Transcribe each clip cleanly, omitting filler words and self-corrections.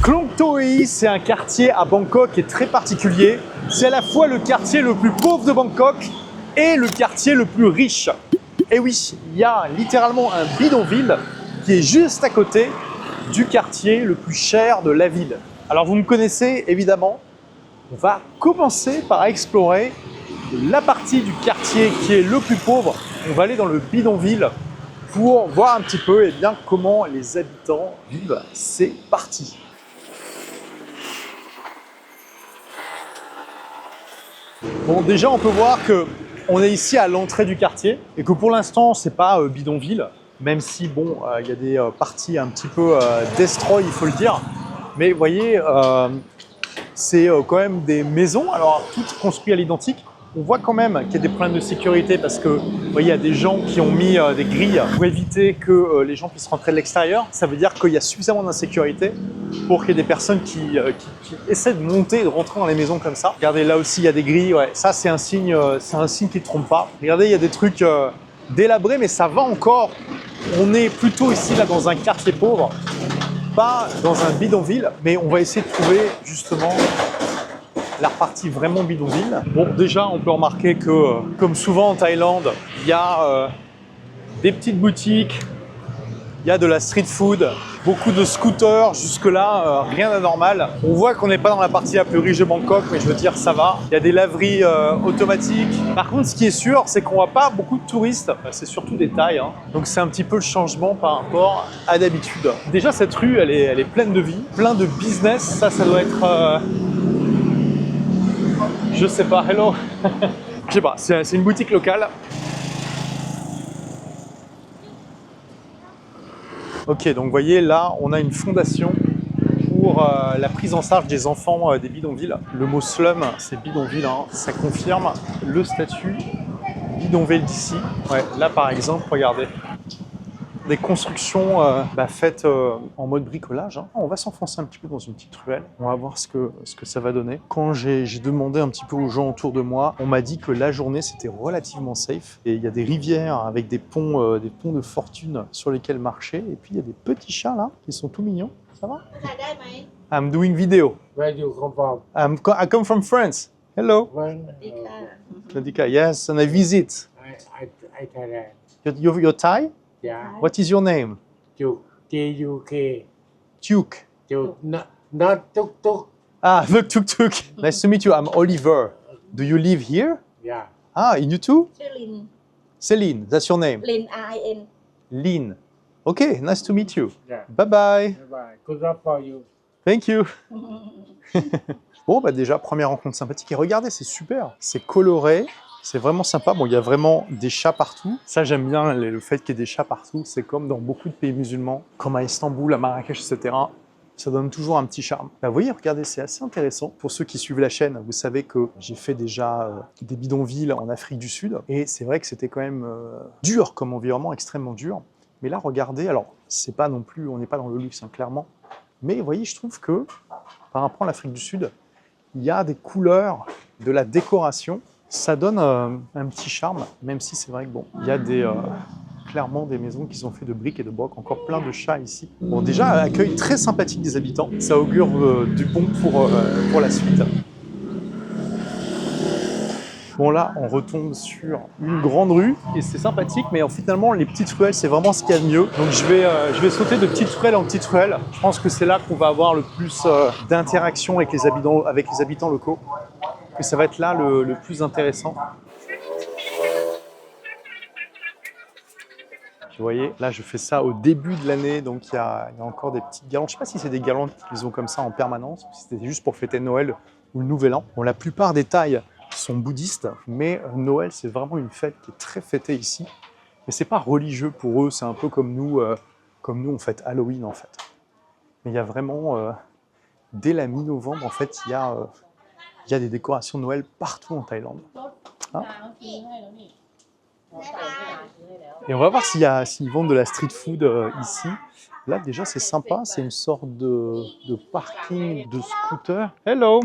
Klong Toei, c'est un quartier à Bangkok qui est très particulier. C'est à la fois le quartier le plus pauvre de Bangkok et le quartier le plus riche. Et oui, il y a littéralement un bidonville qui est juste à côté du quartier le plus cher de la ville. Alors vous me connaissez évidemment, on va commencer par explorer la partie du quartier qui est le plus pauvre. On va aller dans le bidonville pour voir un petit peu comment les habitants vivent. C'est parti. Bon, déjà on peut voir que on est ici à l'entrée du quartier et que pour l'instant c'est pas bidonville, même si bon, il y a des parties un petit peu destroy, il faut le dire. Mais vous voyez, c'est quand même des maisons, alors toutes construites à l'identique. On voit quand même qu'il y a des problèmes de sécurité parce que vous voyez, il y a des gens qui ont mis des grilles pour éviter que les gens puissent rentrer de l'extérieur. Ça veut dire qu'il y a suffisamment d'insécurité pour qu'il y ait des personnes qui essaient de monter et de rentrer dans les maisons comme ça. Regardez, là aussi, il y a des grilles. Ouais, ça, c'est un signe qui ne trompe pas. Regardez, il y a des trucs délabrés, mais ça va encore. On est plutôt ici, là, dans un quartier pauvre, pas dans un bidonville, mais on va essayer de trouver justement la partie vraiment bidonville. Bon, déjà, on peut remarquer que, comme souvent en Thaïlande, il y a des petites boutiques, il y a de la street food, beaucoup de scooters, jusque-là, rien d'anormal. On voit qu'on n'est pas dans la partie la plus riche de Bangkok, mais je veux dire, ça va. Il y a des laveries automatiques. Par contre, ce qui est sûr, c'est qu'on voit pas beaucoup de touristes. C'est surtout des Thaïs, hein. Donc c'est un petit peu le changement par rapport à d'habitude. Déjà, cette rue, elle est pleine de vie, plein de business. Ça doit être... je sais pas, hello. Je sais pas, c'est une boutique locale. Ok, donc vous voyez là, on a une fondation pour la prise en charge des enfants des bidonvilles. Le mot slum, c'est bidonville, hein. Ça confirme le statut bidonville d'ici. Ouais, là par exemple, regardez. Des constructions faites en mode bricolage, hein. On va s'enfoncer un petit peu dans une petite ruelle. On va voir ce que ça va donner. Quand j'ai demandé un petit peu aux gens autour de moi, on m'a dit que la journée c'était relativement safe. Et il y a des rivières avec des ponts de fortune sur lesquels marcher. Et puis il y a des petits chats là qui sont tout mignons. Ça va? I'm doing video. Where you come from? I come from France. Hello. Nadika, yes, and I visit. I Thailand. You're Thai? Yeah. What is your name? Juk. Tuk. Tuk. Juk. Not tuk tuk. Ah, look, Tuk Tuk. Nice to meet you. I'm Oliver. Do you live here? Yeah. Ah, in you too? Lin. Céline, that's your name. Lin, R-I-N. Lynn. Okay, nice to meet you. Yeah. Bye bye. Bye. Good luck for you. Thank you. Bon, bah déjà, première rencontre sympathique. Et regardez, c'est super. C'est coloré. C'est vraiment sympa. Bon, il y a vraiment des chats partout. Ça, j'aime bien le fait qu'il y ait des chats partout. C'est comme dans beaucoup de pays musulmans, comme à Istanbul, à Marrakech, etc. Ça donne toujours un petit charme. Bah, vous voyez, regardez, c'est assez intéressant. Pour ceux qui suivent la chaîne, vous savez que j'ai fait déjà des bidonvilles en Afrique du Sud. Et c'est vrai que c'était quand même dur comme environnement, extrêmement dur. Mais là, regardez, alors, c'est pas non plus, on n'est pas dans le luxe, hein, clairement. Mais vous voyez, je trouve que, par rapport à l'Afrique du Sud, il y a des couleurs, de la décoration. Ça donne un petit charme, même si c'est vrai que bon, il y a clairement des maisons qui sont faites de briques et de brocs, encore plein de chats ici. Bon, déjà, accueil très sympathique des habitants, ça augure du bon pour la suite. Bon là, on retombe sur une grande rue et c'est sympathique, mais finalement, les petites ruelles, c'est vraiment ce qu'il y a de mieux. Donc je vais sauter de petite ruelle en petite ruelle. Je pense que c'est là qu'on va avoir le plus d'interaction avec les habitants locaux. Que ça va être là le plus intéressant. Vous voyez, là je fais ça au début de l'année, donc il y a encore des petites guirlandes. Je ne sais pas si c'est des guirlandes qu'ils ont comme ça en permanence, ou si c'était juste pour fêter Noël ou le Nouvel An. Bon, la plupart des Thaïs sont bouddhistes, mais Noël c'est vraiment une fête qui est très fêtée ici. Mais c'est pas religieux pour eux, c'est un peu comme nous on fête Halloween en fait. Mais il y a vraiment, dès la mi-novembre en fait, il y a des décorations de Noël partout en Thaïlande. Hein? Et on va voir s'ils vendent de la street food ici. Là, déjà, c'est sympa. C'est une sorte de parking de scooter. Hello.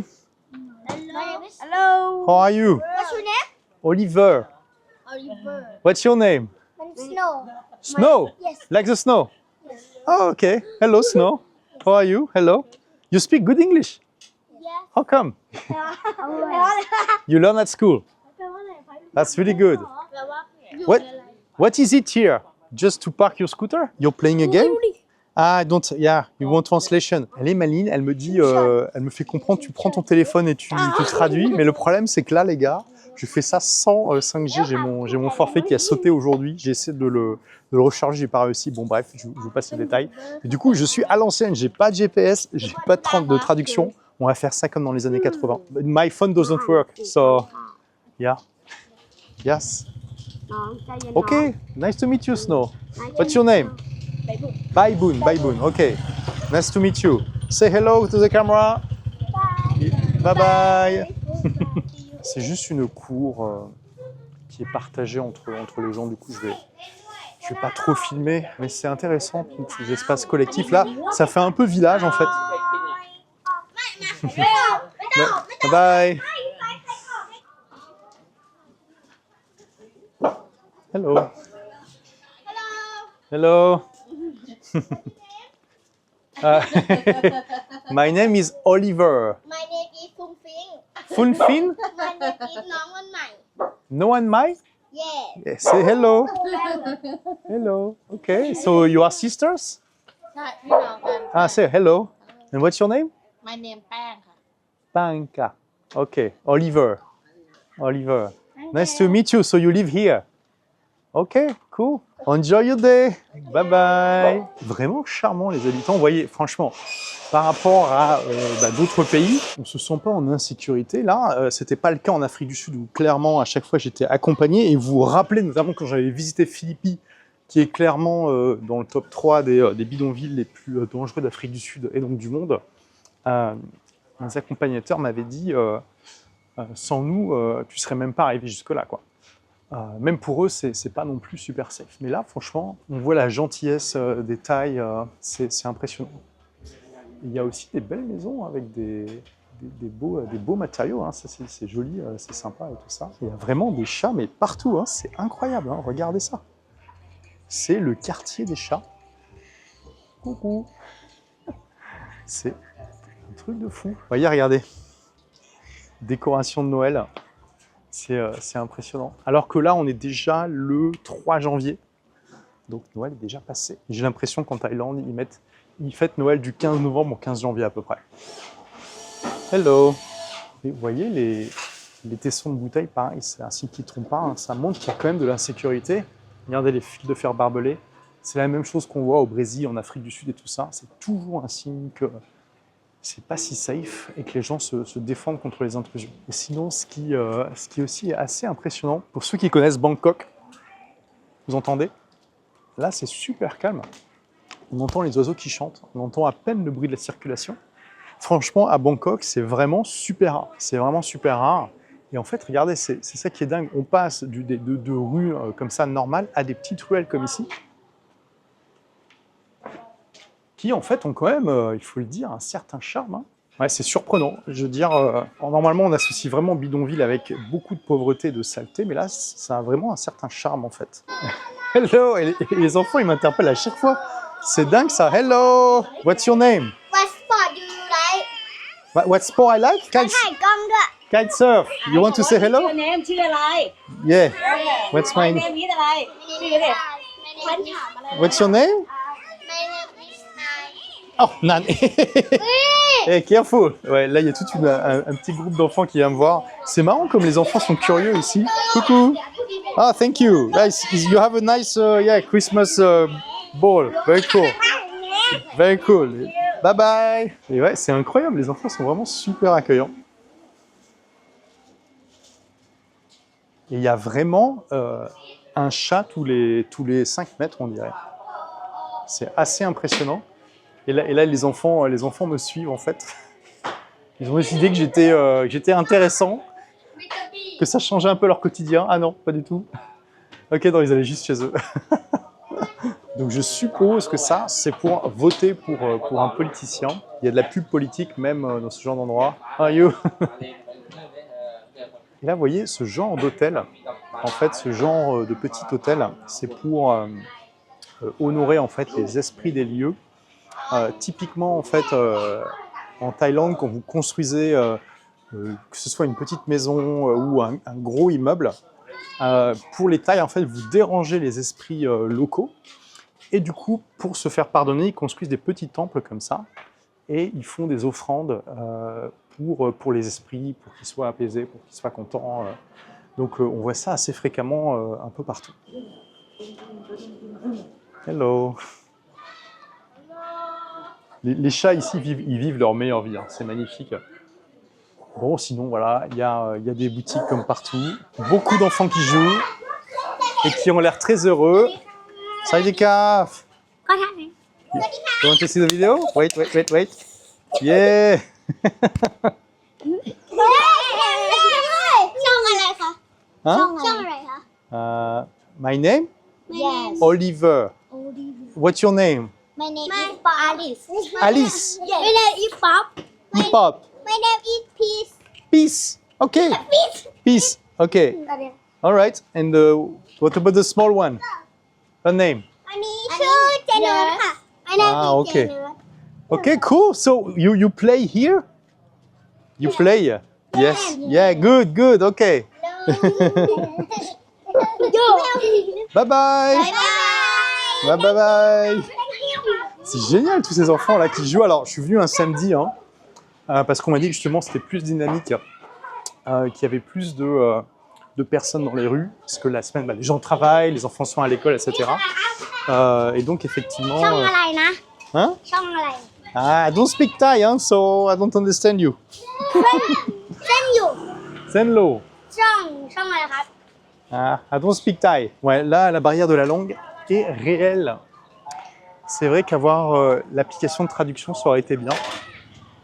Hello. How are you? What's your name? Oliver. Oliver. What's your name? Snow. Snow. Yes. Like the snow. Yes. Oh, okay. Hello, Snow. How are you? Hello. You speak good English? Yes. How come? You learn at school. That's really good. What? What is it here? Just to park your scooter? You're playing a game? Ah, don't. Yeah, you want translation. Elle est maligne. Elle me dit, elle me fait comprendre. Tu prends ton téléphone et tu traduis. Mais le problème, c'est que là, les gars, je fais ça sans 5G. J'ai mon forfait qui a sauté aujourd'hui. J'ai essayé de le recharger, j'ai pas réussi. Bon, bref, je vous passe les détails. Et du coup, je suis à l'ancienne. J'ai pas de GPS, j'ai pas de traduction. On va faire ça comme dans les années 80. My phone doesn't work, so yeah. Yes. Okay. Nice to meet you, Snow. What's your name? Baiboon. Baiboon. Okay. Nice to meet you. Say hello to the camera. Bye bye. C'est juste une cour qui est partagée entre les gens. Du coup, je vais pas trop filmer, mais c'est intéressant, tous ces espaces collectifs. Là, ça fait un peu village, en fait. Bye bye. Hello. Hello. My name is Oliver. My name is Phung Phing. Funfin? My name is Nong Wan Mai. No one Mai? Yes. Yeah, say hello. Hello. Okay, so you are sisters? ใช่พี่น้องกัน Ah, say hello. And what's your name? My name แป้งค่ะ Panka. Okay, Oliver. Oliver. Nice to meet you. So you live here? Okay, cool. Enjoy your day. Bye bye. Vraiment charmant les habitants. Vous voyez, franchement, par rapport à d'autres pays, on se sent pas en insécurité. Là, c'était pas le cas en Afrique du Sud où clairement à chaque fois j'étais accompagné. Et vous vous rappelez notamment quand j'avais visité Philippi, qui est clairement dans le top 3 des bidonvilles les plus dangereux d'Afrique du Sud et donc du monde. Mes accompagnateurs m'avaient dit sans nous, tu serais même pas arrivé jusque là, quoi. Même pour eux, c'est pas non plus super safe. Mais là, franchement, on voit la gentillesse des tailles, c'est impressionnant. Il y a aussi des belles maisons avec des beaux matériaux, hein. Ça, c'est joli, c'est sympa et tout ça. Il y a vraiment des chats, mais partout, hein. C'est incroyable, hein. Regardez ça. C'est le quartier des chats. Coucou. C'est un truc de fou. Voyez, regardez. Décoration de Noël. C'est impressionnant. Alors que là, on est déjà le 3 janvier. Donc Noël est déjà passé. J'ai l'impression qu'en Thaïlande, ils fêtent Noël du 15 novembre au 15 janvier à peu près. Hello. Et vous voyez, les tessons de bouteilles, pareil, c'est un signe qui ne trompe pas. Hein. Ça montre qu'il y a quand même de l'insécurité. Regardez les fils de fer barbelés. C'est la même chose qu'on voit au Brésil, en Afrique du Sud et tout ça. C'est toujours un signe que c'est pas si safe et que les gens se défendent contre les intrusions. Et sinon, ce qui aussi est assez impressionnant, pour ceux qui connaissent Bangkok, vous entendez? Là, c'est super calme. On entend les oiseaux qui chantent, on entend à peine le bruit de la circulation. Franchement, à Bangkok, c'est vraiment super rare. C'est vraiment super rare. Et en fait, regardez, c'est ça qui est dingue. On passe de rues comme ça, normales, à des petites ruelles comme ici, qui en fait ont quand même, il faut le dire, un certain charme. Hein. Ouais, c'est surprenant. Je veux dire, normalement on associe vraiment bidonville avec beaucoup de pauvreté, de saleté, mais là ça a vraiment un certain charme en fait. Hello, et les enfants ils m'interpellent à chaque fois. C'est dingue ça. Hello, what's your name? What sport do you like? What sport I like? ถ่ายกล้องด้วย Kitesurf. You want to say hello? ชื่อ name ชื่ออะไร Yeah. What's my name นี้อะไรชื่อเลย What's your name? My name is Nai. Oh, Nan. Hey, careful. Ouais, là, il y a tout un petit groupe d'enfants qui vient me voir. C'est marrant comme les enfants sont curieux ici. Coucou. Ah, thank you. Guys, you have a nice Christmas ball. Very cool. Very cool. Bye bye. Et ouais, c'est incroyable. Les enfants sont vraiment super accueillants. Et il y a vraiment un chat tous les 5 mètres, on dirait. C'est assez impressionnant. Et là, les enfants me suivent, en fait. Ils ont décidé que j'étais intéressant, que ça changeait un peu leur quotidien. Ah non, pas du tout. Ok, non, ils allaient juste chez eux. Donc je suppose que ça, c'est pour voter pour un politicien. Il y a de la pub politique même dans ce genre d'endroit. Ah, you. Et là, vous voyez, ce genre d'hôtel, en fait, ce genre de petit hôtel, c'est pour honorer en fait les esprits des lieux. Typiquement, en fait, en Thaïlande, quand vous construisez, que ce soit une petite maison ou un gros immeuble, pour les Thaïs, en fait, vous dérangez les esprits locaux. Et du coup, pour se faire pardonner, ils construisent des petits temples comme ça. Et ils font des offrandes pour les esprits, pour qu'ils soient apaisés, pour qu'ils soient contents. Donc on voit ça assez fréquemment un peu partout. Hello. Les chats ici, ils vivent leur meilleure vie, hein. C'est magnifique. Bon, sinon, voilà, il y a des boutiques comme partout. Beaucoup d'enfants qui jouent et qui ont l'air très heureux. Sawadee-ka. You want to see the video? Wait. Yeah. ช่องอะไรคะ Huh? ช่องอะไรคะ My name? Yes Oliver. What's your name? My name is Alice Alice. My name is Pop Hip-hop. My name is Peace Peace. Okay. Peace. Okay. All right. And what about the small one? Her name? อันนี้ชื่อเจเนิร์ดค่ะ My name is okay. เจเนิร์ด Okay, cool. So you play here? You play? Yes. Yeah, good. Okay. Bye bye. Bye. C'est génial tous ces enfants là qui jouent. Alors, je suis venu un samedi hein, parce qu'on m'a dit que justement c'était plus dynamique, qu'il y avait plus de personnes dans les rues parce que la semaine, les gens travaillent, les enfants sont à l'école, etc. Et donc effectivement. ช่องอะไรนะ Hein? ช่องอะไร I don't speak Thai, hein, so I don't understand you. เส้นอยู่ Senlo. ช่องอะไรครับ I don't speak Thai. Ouais, là, la barrière de la langue est réelle. C'est vrai qu'avoir l'application de traduction, ça aurait été bien.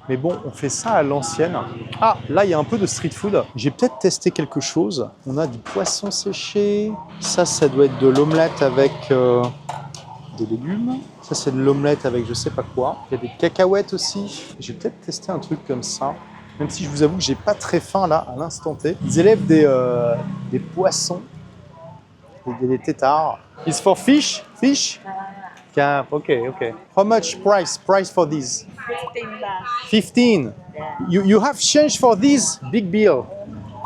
Mais bon, on fait ça à l'ancienne. Ah, là, il y a un peu de street food. J'ai peut-être testé quelque chose. On a du poisson séché. Ça doit être de l'omelette avec des légumes. Ça, c'est de l'omelette avec je sais pas quoi. Il y a des cacahuètes aussi. J'ai peut-être testé un truc comme ça. Même si je vous avoue que j'ai pas très faim là, à l'instant T. Ils élèvent des poissons. Des têtards. It's for fish? Fish? Yeah, okay. How much price for these? 15. You have change for this? Big bill.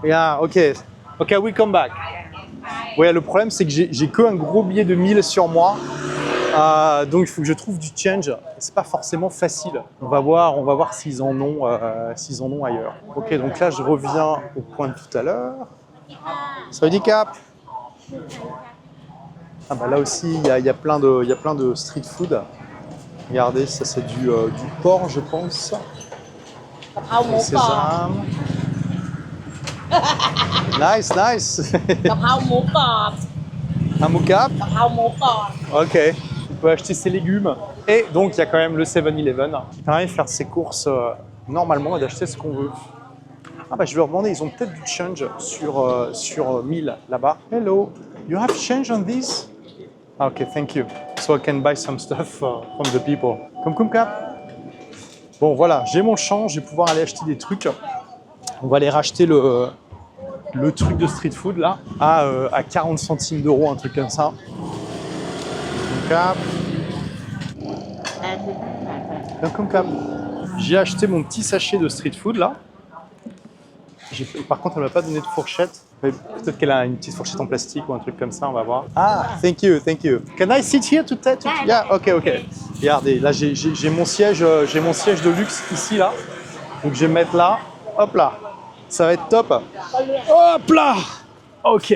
Yeah, okay. Okay, we come back. Ouais, le problème c'est que j'ai que un gros billet de 1000 sur moi. Donc il faut que je trouve du change. C'est pas forcément facile. On va voir s'ils en ont ailleurs. Ok, donc là je reviens au point de tout à l'heure. Sawadee-ka. Ah bah là aussi il y a plein de street food. Regardez, ça c'est du porc je pense. Sésame. Nice. กะเพราหมูกรอบ Un mocap. กะเพราหมูกรอบ Ok. On peut acheter ses légumes. Et donc il y a quand même le 7-Eleven qui permet de faire ses courses normalement et d'acheter ce qu'on veut. Ah bah je vais leur demander, ils ont peut-être du change sur 1000 là-bas. Hello, you have change on this? Okay, thank you. So I can buy some stuff from the people. Comme cap. Bon voilà, j'ai mon change, je vais pouvoir aller acheter des trucs. On va aller racheter le truc de street food là à 40 centimes d'euros, un truc comme ça. Comme cap. J'ai acheté mon petit sachet de street food là. Par contre, elle m'a pas donné de fourchette. Peut-être qu'elle a une petite fourchette en plastique ou un truc comme ça, on va voir. Ah, thank you. Can I sit here to yeah, ok. Regardez, là j'ai mon siège de luxe ici là. Donc je vais me mettre là. Hop là. Ça va être top. Hop là. Ok.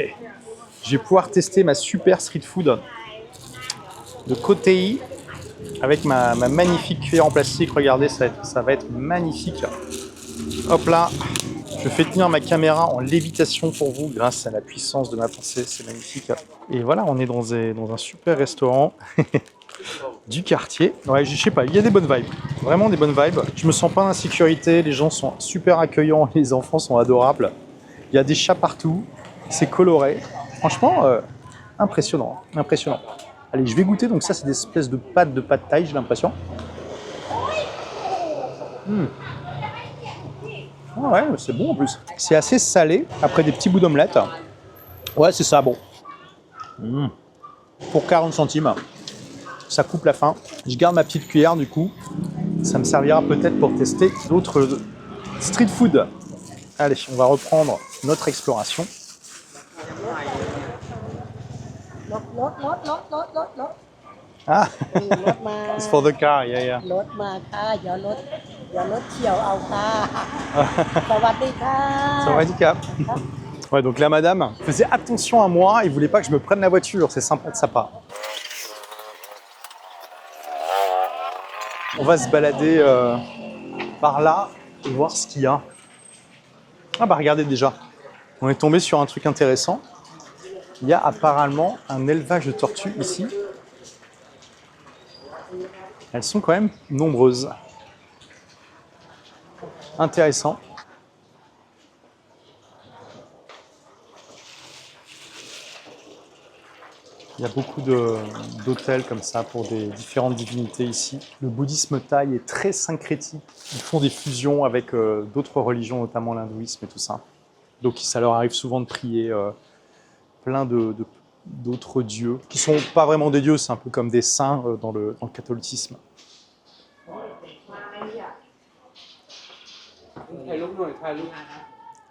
Je vais pouvoir tester ma super street food de Kotei avec ma magnifique cuillère en plastique. Regardez, ça va être magnifique. Hop là. Je fais tenir ma caméra en lévitation pour vous grâce à la puissance de ma pensée, c'est magnifique. Et voilà, on est dans un super restaurant du quartier. Ouais, je sais pas, il y a des bonnes vibes, vraiment des bonnes vibes. Je me sens pas en insécurité, les gens sont super accueillants, les enfants sont adorables. Il y a des chats partout, c'est coloré. Franchement, impressionnant. Allez, je vais goûter, donc ça c'est des espèces de pâtes de thaï, j'ai l'impression. Ouais, c'est bon en plus. C'est assez salé, après des petits bouts d'omelette. Ouais, c'est ça, bon. Pour 40 centimes, ça coupe la faim. Je garde ma petite cuillère du coup. Ça me servira peut-être pour tester d'autres street food. Allez, on va reprendre notre exploration. รถ Ah, รถมา it's for the car, yeah, yeah. รถมาค่ะเดี๋ยวรถเฉียวเอาค่ะสวัสดีค่ะ Handicap. Ouais, donc la madame faisait attention à moi et voulait pas que je me prenne la voiture. C'est sympa de sa part. On va se balader par là et voir ce qu'il y a. Ah bah regardez déjà, on est tombé sur un truc intéressant. Il y a apparemment un élevage de tortues ici. Elles sont quand même nombreuses. Intéressant. Il y a beaucoup d'hôtels comme ça pour des différentes divinités ici. Le bouddhisme thaï est très syncrétique. Ils font des fusions avec d'autres religions, notamment l'hindouisme et tout ça. Donc ça leur arrive souvent de prier plein d'autres dieux, qui sont pas vraiment des dieux, c'est un peu comme des saints dans le catholicisme.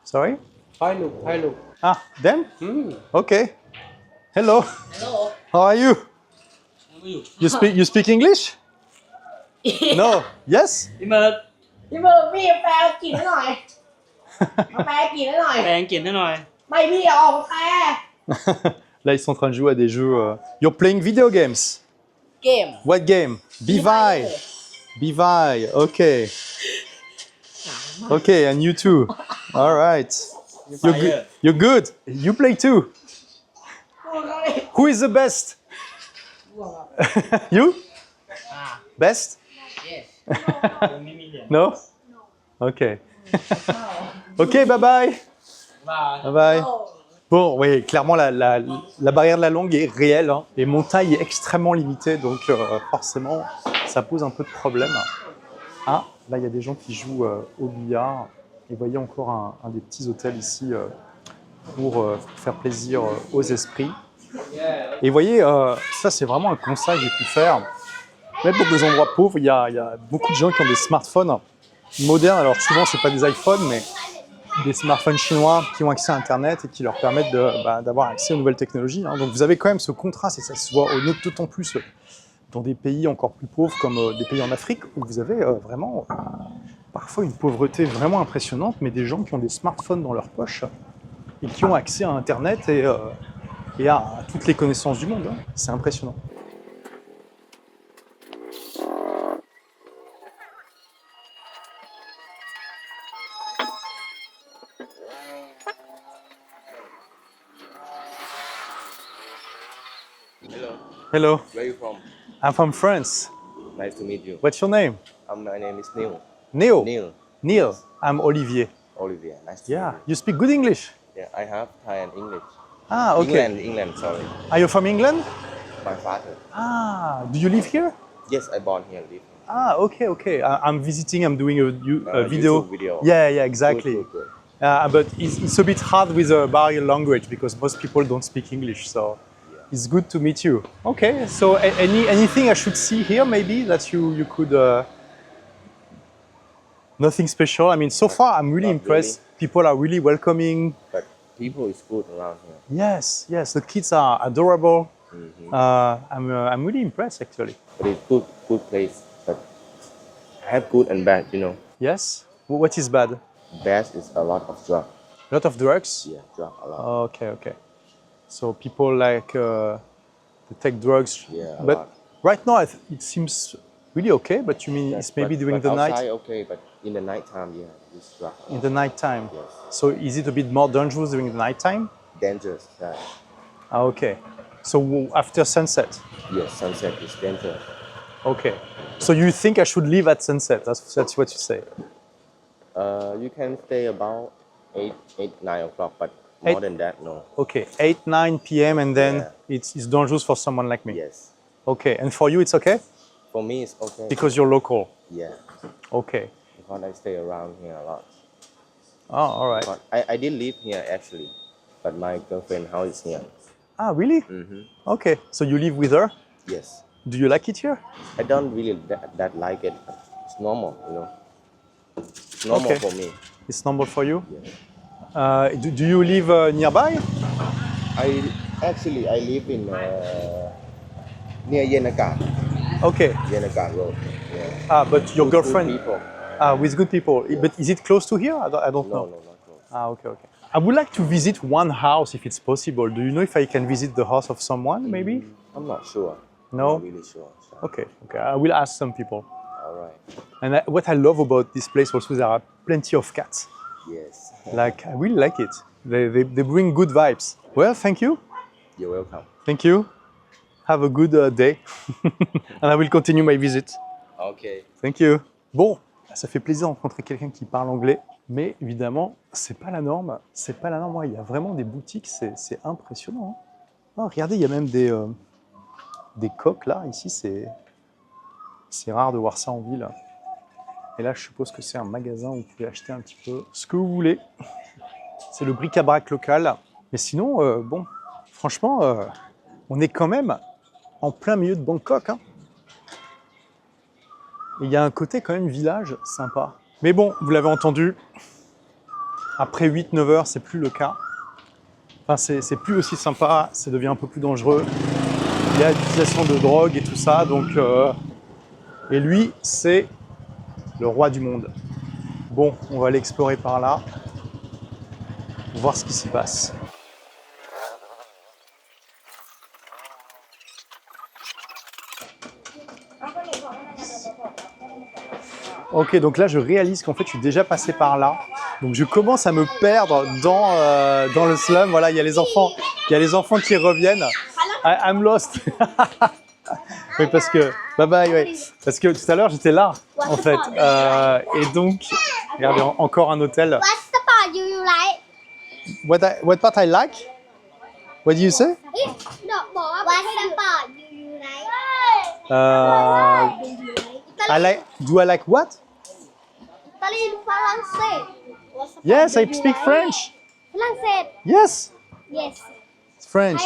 Sorry? Ah, them? Okay. Hello. Hello. How are you? You speak English? No. Yes? พี่เมิร์กพี่แปลกินให้หน่อยมาแปลกินให้หน่อย แปลงกลิ่นให้หน่อย ไม่พี่เอาออกมาแปล Là, ils sont en train de jouer à des jeux. You're playing video games. เกม What game? Bivai. Bivai. Okay. Okay, and you too. All right. You're good. You play too. Who is the best? You? Best? No? Okay. Okay, bye bye. Bye bye. Bon, oui, clairement, la barrière de la langue est réelle, hein, et mon taille est extrêmement limité, donc forcément, ça pose un peu de problème. Ah, là, il y a des gens qui jouent au billard, et vous voyez encore un des petits hôtels ici pour faire plaisir aux esprits. Et vous voyez, ça, c'est vraiment un constat que j'ai pu faire. Même pour des endroits pauvres, il y a beaucoup de gens qui ont des smartphones modernes. Alors souvent, ce n'est pas des iPhones, mais des smartphones chinois qui ont accès à Internet et qui leur permettent d'avoir accès aux nouvelles technologies. Hein. Donc vous avez quand même ce contraste, et ça se voit d'autant plus dans des pays encore plus pauvres comme des pays en Afrique, où vous avez vraiment parfois une pauvreté vraiment impressionnante, mais des gens qui ont des smartphones dans leur poche et qui ont accès à Internet et à toutes les connaissances du monde. Hein. C'est impressionnant. Hello. Where are you from? I'm from France. Nice to meet you. What's your name? My name is Neil. Neil. Neil. Neil. I'm Olivier. Olivier. Nice to Yeah. meet You speak good English? you. Yeah, I have Thai and English. Ah, okay. England, sorry. Are you from England? My father. Ah, do you live here? Yes, I born here, live here. Ah, okay, okay. I'm visiting. I'm doing a video. YouTube video. Yeah, yeah, exactly. Good, good, But it's a bit hard with the barrier language because most people don't speak English. So it's good to meet you. Okay. So anything I should see here maybe that you could. Nothing special. I mean, so far I'm really Not impressed. People are really welcoming. But people is good around here. Yes, yes. The kids are adorable. Mhm. I'm really impressed actually. But it's good place. But have good and bad, you know. Yes. What is bad? Bad is a lot of drug. A lot of drugs. Yeah, drug a lot. Okay, okay. So people like they take drugs. Yeah, a But lot. right now it seems really okay. But you mean Yes, it's maybe but- during but the night? outside, okay, but in the night time, yeah, it's drug. a In lot. the night time. Yes. So is it a bit more dangerous during the night time? Dangerous. Right. Ah, okay. So after sunset. Yes, sunset is dangerous. Okay. So you think I should leave at sunset? That's what you say. You can stay about 9 o'clock, but more Eight- than that, no. Okay, 8, 9 p.m. and then Yeah. it's dangerous for someone like me. Yes. Okay, and for you it's okay? For me, it's okay. Because you're local. Yeah, Okay. because I stay around here a lot. Oh, all right. But I did live here actually, but my girlfriend house is here. Ah, really? Mm-hmm. Okay. So you live with her? Yes. Do you like it here? I don't really that like it. It's normal, you know. It's normal Okay. for me. It's normal for you? Do you live nearby? I live in near Yenagoa. Okay. Yenagoa Road. Yeah. But your With good girlfriend... people. With good people. But is it close to here? I don't know. No, not close. Okay. I would like to visit one house if it's possible. Do you know if I can visit the house of someone, maybe? I'm not sure. No? Not really sure. Okay. I will ask some people. All right. And what I love about this place also, there are plenty of cats. Yes. Like, I really like it. They bring good vibes. Well, thank you. You're welcome. Thank you. Have a good day. And I will continue my visit. Okay. Thank you. Bon, ça fait plaisir de rencontrer quelqu'un qui parle anglais. Mais évidemment, c'est pas la norme. C'est pas la norme. Ouais, il y a vraiment des boutiques, c'est impressionnant. Hein. Oh, regardez, il y a même des coques là. Ici, c'est rare de voir ça en ville. Et là, je suppose que c'est un magasin où vous pouvez acheter un petit peu ce que vous voulez. C'est le bric-à-brac local. Mais sinon, bon, franchement, on est quand même en plein milieu de Bangkok. Hein. Et il y a un côté quand même village sympa. Mais bon, vous l'avez entendu, après 8-9 heures, c'est plus le cas. Enfin, c'est plus aussi sympa, ça devient un peu plus dangereux. Il y a l'utilisation de drogue et tout ça, donc... et lui, c'est le roi du monde. Bon, on va aller explorer par là, voir ce qui s'y passe. Ok, donc là, je réalise qu'en fait, je suis déjà passé par là. Donc, je commence à me perdre dans le slum. Voilà, il y a les enfants qui reviennent. I'm lost. Oui, parce que... Bye bye, oui. Parce que tout à l'heure, j'étais là, en fait. Et donc, regardez, encore un hôtel. What sport do you like? What part I like? What do you say? What sport do you like? Do I like what? Italy, français. Yes, I speak French. Français. Yes, Yes. French.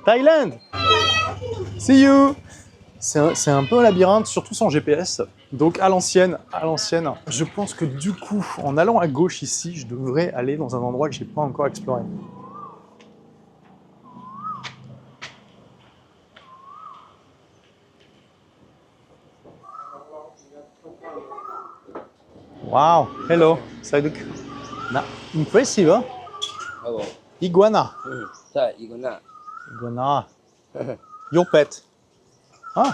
Thailand. See you. C'est un peu un labyrinthe, surtout sans GPS. Donc à l'ancienne. Je pense que du coup, en allant à gauche ici, je devrais aller dans un endroit que j'ai pas encore exploré. Wow, hello, Saiduk. Impressive, huh? Hello. Iguana. Iguana. Your pet. Ah,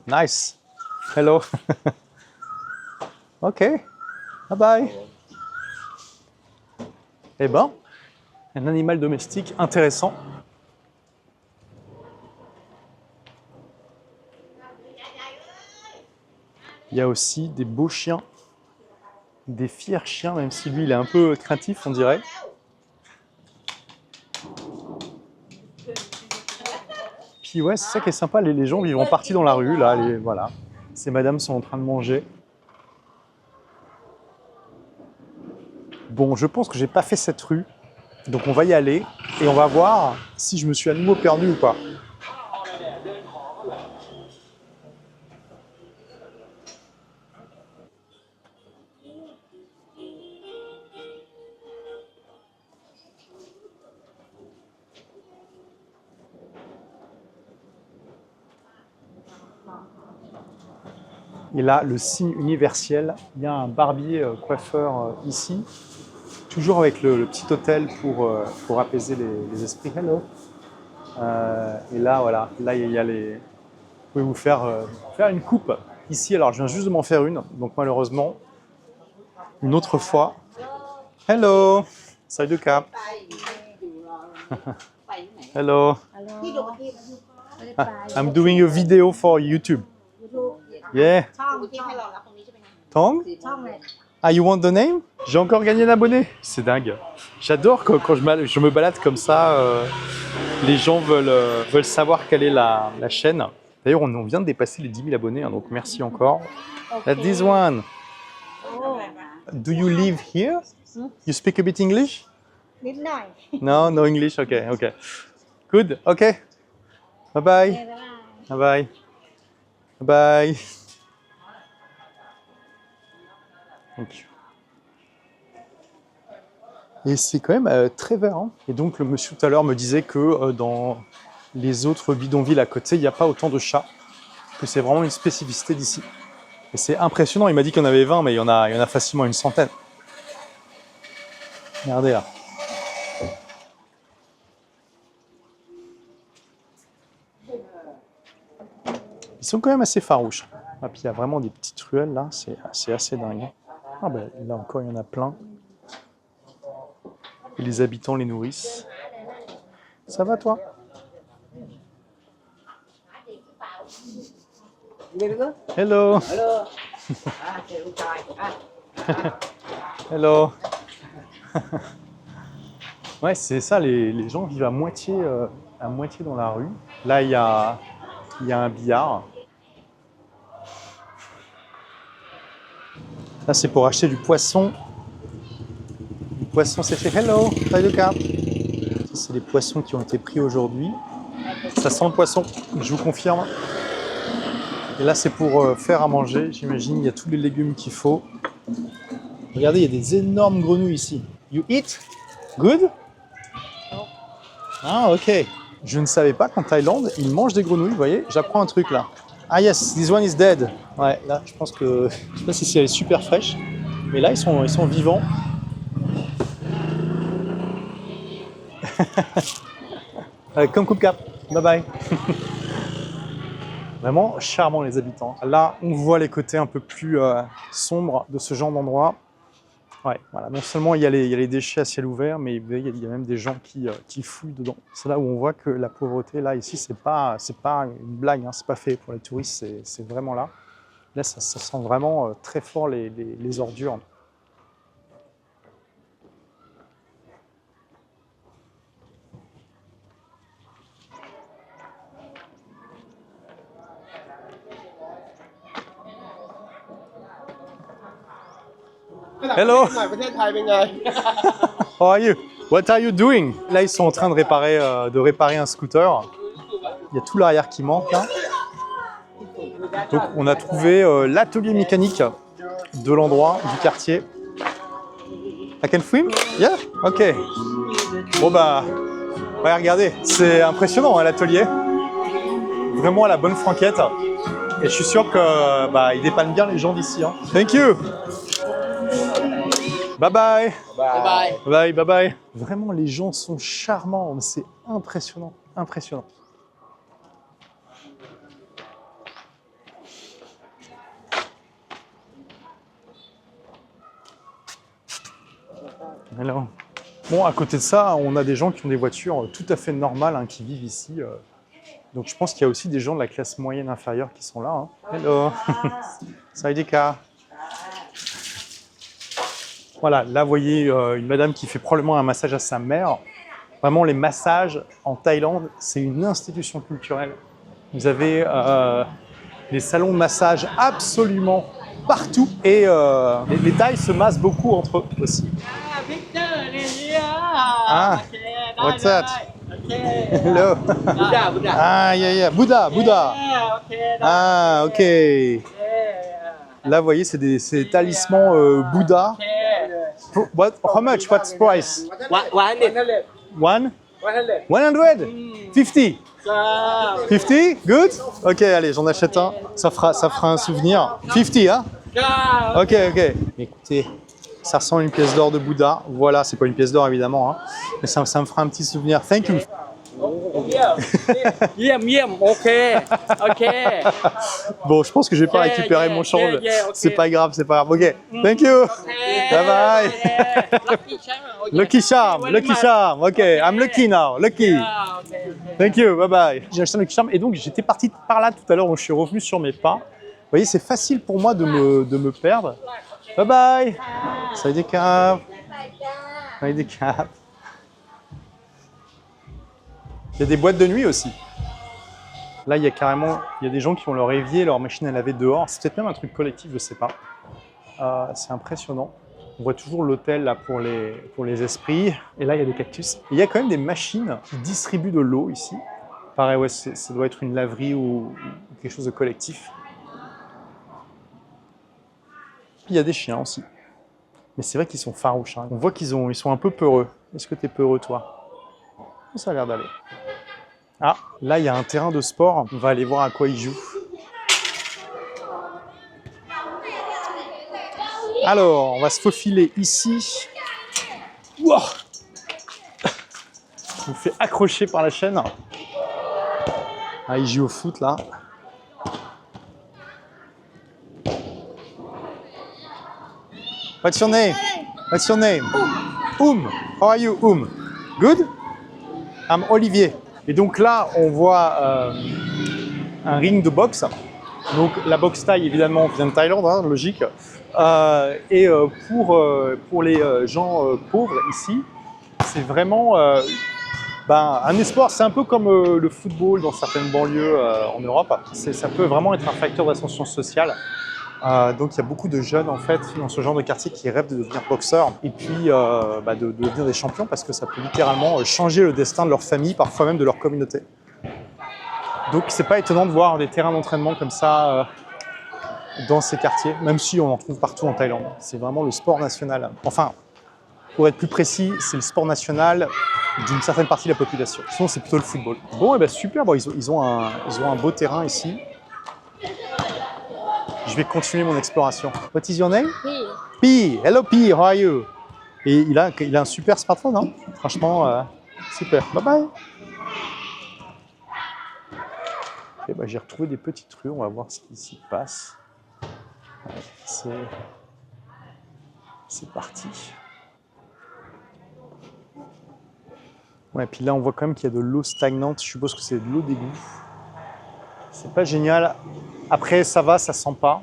nice. Hello. Ok. Bye bye. Eh ben, un animal domestique intéressant. Il y a aussi des beaux chiens. Des fiers chiens, même si lui il est un peu craintif, on dirait. Puis ouais, c'est ça qui est sympa, les gens vivent en partie dans la rue, là, voilà. Ces madames sont en train de manger. Bon, je pense que j'ai pas fait cette rue, donc on va y aller et on va voir si je me suis à nouveau perdu ou pas. Et là, le signe universel, il y a un barbier coiffeur ici, toujours avec le petit hôtel pour apaiser les esprits. Hello. Et là, voilà, là il y a les... Vous pouvez vous faire une coupe ici. Alors, je viens juste de m'en faire une, donc malheureusement, une autre fois. Hello. Salut Cap. Hello. I'm doing a video for YouTube. Yeah. Tong? Ah, you want the name? J'ai encore gagné un abonné. C'est dingue. J'adore quand je me balade comme ça, les gens veulent savoir quelle est la chaîne. D'ailleurs, on vient de dépasser les 10 000 abonnés, hein, donc merci encore. Okay. This one. Do you live here? You speak a bit English? No English. Okay. Good. Okay. Bye bye. Bye bye. Bye. Thank you. Et c'est quand même très vert. Hein. Et donc le monsieur tout à l'heure me disait que dans les autres bidonvilles à côté, il n'y a pas autant de chats. Que c'est vraiment une spécificité d'ici. Et c'est impressionnant. Il m'a dit qu'il y en avait 20, mais il y en a facilement une centaine. Regardez là. Ils sont quand même assez farouches. Et puis il y a vraiment des petites ruelles là, c'est assez dingue. Ah ben là encore, il y en a plein. Et les habitants les nourrissent. Ça va toi? Hello. Hello. Ouais, c'est ça, les gens vivent à moitié dans la rue. Là, il y a un billard. Là, c'est pour acheter du poisson. Du poisson séché. Hello, taille de carte. Ça, c'est les poissons qui ont été pris aujourd'hui. Ça sent le poisson, je vous confirme. Et là, c'est pour faire à manger, j'imagine. Il y a tous les légumes qu'il faut. Regardez, il y a des énormes grenouilles ici. You eat? Good? Ah, ok. Je ne savais pas qu'en Thaïlande, ils mangent des grenouilles, vous voyez. J'apprends un truc là. Ah yes, this one is dead. Ouais, là, je pense que... Je sais pas si elle est super fraîche. Mais là, ils sont vivants. Comme coupe cap. Bye bye. Vraiment charmant les habitants. Là, on voit les côtés un peu plus sombres de ce genre d'endroit. Ouais, voilà. Non seulement il y a les déchets à ciel ouvert, mais il y a même des gens qui fouillent dedans. C'est là où on voit que la pauvreté, là, ici, c'est pas une blague, hein, c'est pas fait pour les touristes, c'est vraiment là. Là, ça sent vraiment très fort les ordures. Hello. How are you? What are you doing? Là, ils sont en train de réparer un scooter. Il y a tout l'arrière qui manque là. Donc, on a trouvé l'atelier mécanique de l'endroit, du quartier. I can swim? Yeah? Ok. Bon bah, ouais, regardez, c'est impressionnant hein, l'atelier. Vraiment à la bonne franquette. Et je suis sûr que bah, il dépanne bien les gens d'ici. Hein. Thank you. Bye bye. Bye bye. Bye bye bye. Vraiment, les gens sont charmants. C'est impressionnant, impressionnant. Alors, bon, à côté de ça, on a des gens qui ont des voitures tout à fait normales, hein, qui vivent ici. Donc, je pense qu'il y a aussi des gens de la classe moyenne inférieure qui sont là. Hein. Hello. Sawadika. Voilà, là, vous voyez une madame qui fait probablement un massage à sa mère. Vraiment, les massages en Thaïlande, c'est une institution culturelle. Vous avez des salons de massage absolument partout. Et les Thaïs se massent beaucoup entre eux aussi. Ah, what's that? Hello. Buddha. Ah, yeah. Buddha. Ah, ok. Là, vous voyez, c'est des talismans Bouddha. How much? What's price? 100? 50? 50? Good? Ok, allez, j'en achète un. Ça fera un souvenir. 50, hein? Ok. Écoutez, ça ressemble à une pièce d'or de Bouddha. Voilà, c'est pas une pièce d'or évidemment, hein. Mais ça me fera un petit souvenir. Thank you. Ok. Bon, je pense que je vais pas récupérer mon change. C'est pas grave. Ok. Thank you. Bye bye. Lucky charm. Ok, I'm lucky now. Lucky. Thank you. Bye bye. J'ai acheté un Lucky charm et donc j'étais parti par là tout à l'heure. Donc je suis revenu sur mes pas. Vous voyez, c'est facile pour moi de me perdre. Bye bye. Sawadika. Sawadika. Il y a des boîtes de nuit aussi. Là, il y a des gens qui ont leur évier, leur machine à laver dehors. C'est peut-être même un truc collectif, je sais pas. C'est impressionnant. On voit toujours l'hôtel là pour les esprits. Et là, il y a des cactus. Et il y a quand même des machines qui distribuent de l'eau ici. Pareil, ouais, ça doit être une laverie ou quelque chose de collectif. Puis il y a des chiens aussi. Mais c'est vrai qu'ils sont farouches. Hein. On voit qu'ils sont un peu peureux. Est-ce que tu es peureux, toi? Ça a l'air d'aller. Ah, là, il y a un terrain de sport. On va aller voir à quoi ils jouent. Alors, on va se faufiler ici. Wow, je me fais accrocher par la chaîne. Ah, il joue au foot, là. What's your name? What's your name? How are you, Good? I'm Olivier. Et donc là, on voit un ring de boxe. Donc la boxe thaï, évidemment, vient de Thaïlande, hein, logique. Pour les gens pauvres ici, c'est vraiment un espoir. C'est un peu comme le football dans certaines banlieues en Europe. Ça peut vraiment être un facteur d'ascension sociale. Donc il y a beaucoup de jeunes en fait dans ce genre de quartier qui rêvent de devenir boxeurs et puis de devenir des champions parce que ça peut littéralement changer le destin de leur famille, parfois même de leur communauté. Donc c'est pas étonnant de voir des terrains d'entraînement comme ça dans ces quartiers, même si on en trouve partout en Thaïlande. C'est vraiment le sport national. Enfin, pour être plus précis, c'est le sport national d'une certaine partie de la population. Sinon c'est plutôt le football. Bon, et ben super, bon, ils ont un beau terrain ici. Je vais continuer mon exploration. What is your name? P. Hello P, how are you? Et il a un super smartphone, hein? Franchement, super. Bye bye. Okay, j'ai retrouvé des petites rues, on va voir ce qui s'y passe. Ouais, c'est parti. Ouais, puis là on voit quand même qu'il y a de l'eau stagnante. Je suppose que c'est de l'eau d'égout. C'est pas génial. Après, ça va, ça sent pas.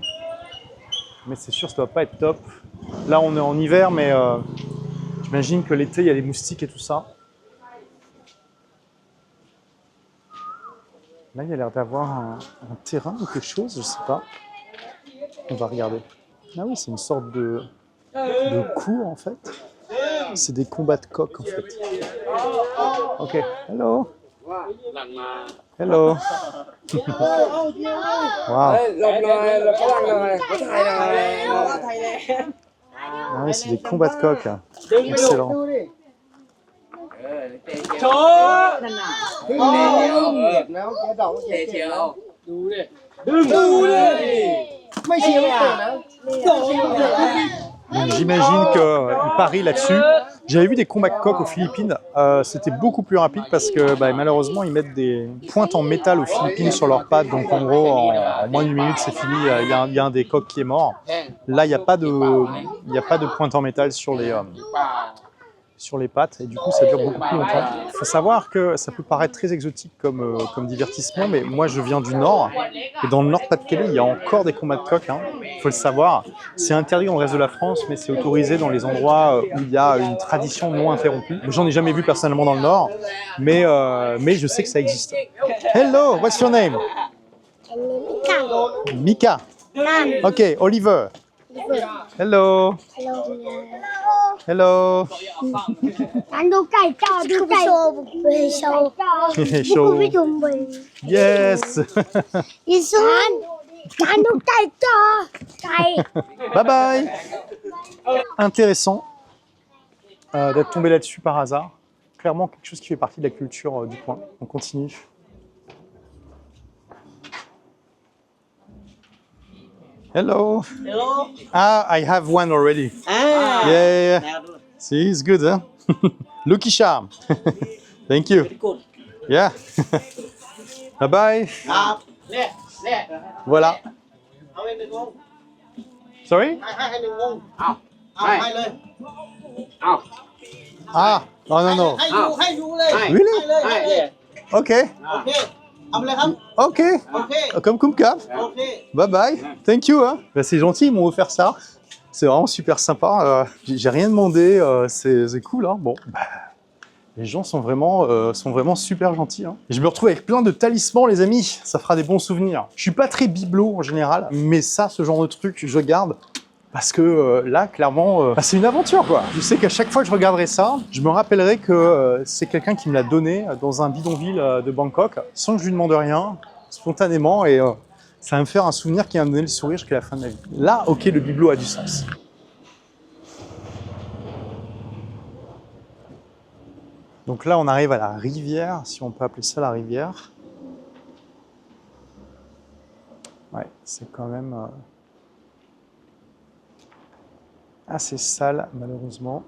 Mais c'est sûr, ça doit pas être top. Là, on est en hiver, mais j'imagine que l'été, il y a les moustiques et tout ça. Là, il y a l'air d'avoir un terrain ou quelque chose, je sais pas. On va regarder. Ah oui, c'est une sorte de cours, en fait. C'est des combats de coqs, en fait. Ok, hello. Hello. Wow. Ah oui, c'est des combats de coqs. Excellent. Donc j'imagine qu'il parie là-dessus. J'avais vu des combats de coqs aux Philippines. C'était beaucoup plus rapide parce que malheureusement, ils mettent des pointes en métal aux Philippines sur leurs pattes. Donc en gros, en moins d'une minute, c'est fini. Il y a un des coqs qui est mort. Là, il n'y a pas de pointe en métal sur les pattes. Et du coup, ça dure beaucoup plus longtemps. Il faut savoir que ça peut paraître très exotique comme divertissement. Mais moi, je viens du Nord. Et dans le Nord-Pas-de-Calais, il y a encore des combats de coqs. Hein. Il faut le savoir. C'est interdit dans le reste de la France, mais c'est autorisé dans les endroits où il y a une tradition non interrompue. J'en ai jamais vu personnellement dans le Nord, mais je sais que ça existe. Hello, what's your name? Mika. Ok, Oliver. Hello. Hello. Yes. Bye bye. Intéressant d'être tombé là-dessus par hasard. Clairement quelque chose qui fait partie de la culture du coin. On continue. Hello. Hello. Ah, I have one already. Ah. Yeah. See, it's good, huh? Lucky charm. Thank you. Very good. Yeah. Bye bye. Voilà. Sorry? Ah, non, non. Really? Okay. Ok. Comme Kumkap. Bye bye. Thank you. Hein. C'est gentil, ils m'ont offert ça. C'est vraiment super sympa. J'ai rien demandé. C'est cool. Hein. Bon. Les gens sont vraiment super gentils. Hein. Et je me retrouve avec plein de talismans, les amis. Ça fera des bons souvenirs. Je suis pas très bibelot en général, mais ça, ce genre de truc, je garde. Parce que là, clairement, c'est une aventure, quoi. Je sais qu'à chaque fois que je regarderai ça, je me rappellerai que c'est quelqu'un qui me l'a donné dans un bidonville de Bangkok, sans que je lui demande rien, spontanément, et ça va me faire un souvenir qui va me donner le sourire jusqu'à la fin de ma vie. Là, ok, le bibelot a du sens. Donc là, on arrive à la rivière, si on peut appeler ça la rivière. Ouais, c'est quand même assez sale, malheureusement.